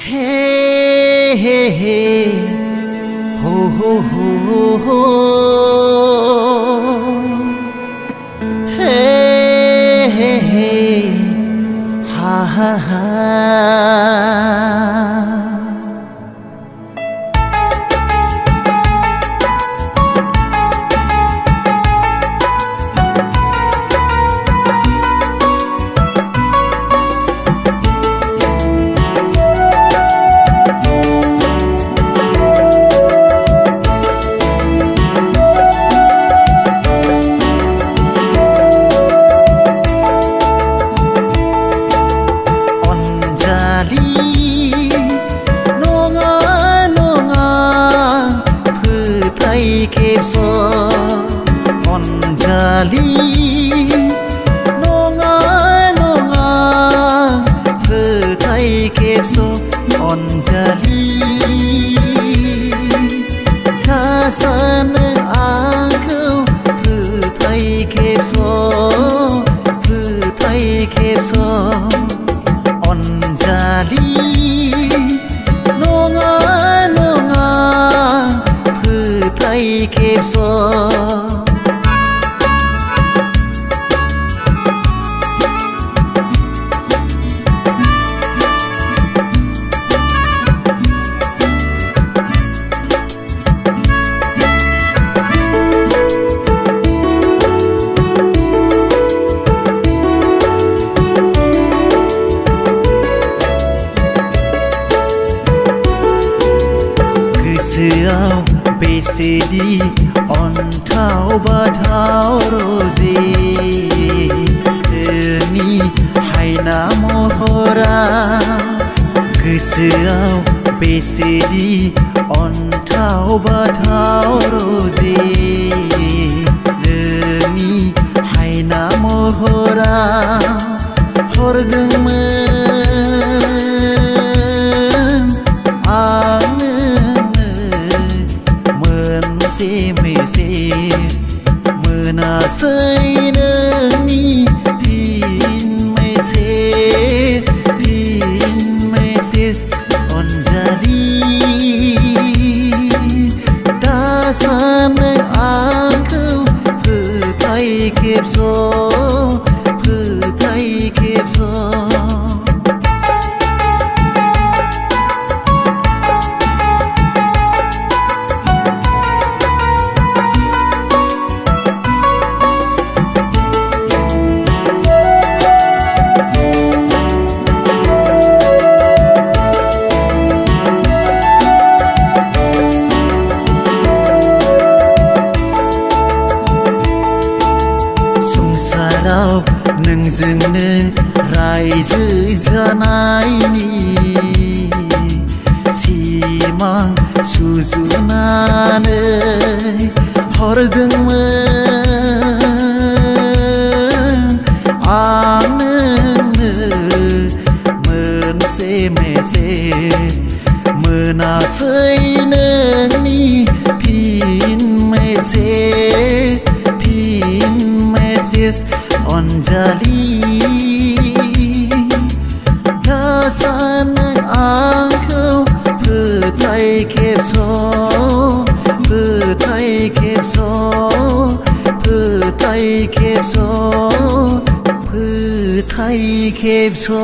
Hey, hey, hey, ho, ho, ho, ho. Hey, hey, hey, ha, ha, ha. Kẹp so on jali nonga phơ thay kẹp so on jali tha san a khâu phơ thay kẹp so on jali nonga thay kẹp so Siao besedi on thao ba thao rozi ni haina mohora Siao besedi on thao ba thao rozi ni haina mohora hordung Mena say ni pin meses on jali ta san angkau phư thay kẹp so nâng dừng nê rai dư janai ni si mang suzu na nê hor dung an mơn se me se mơn say nâng ni pin meses on jali ta san angkau phư thay kẹp so phư thay kẹp so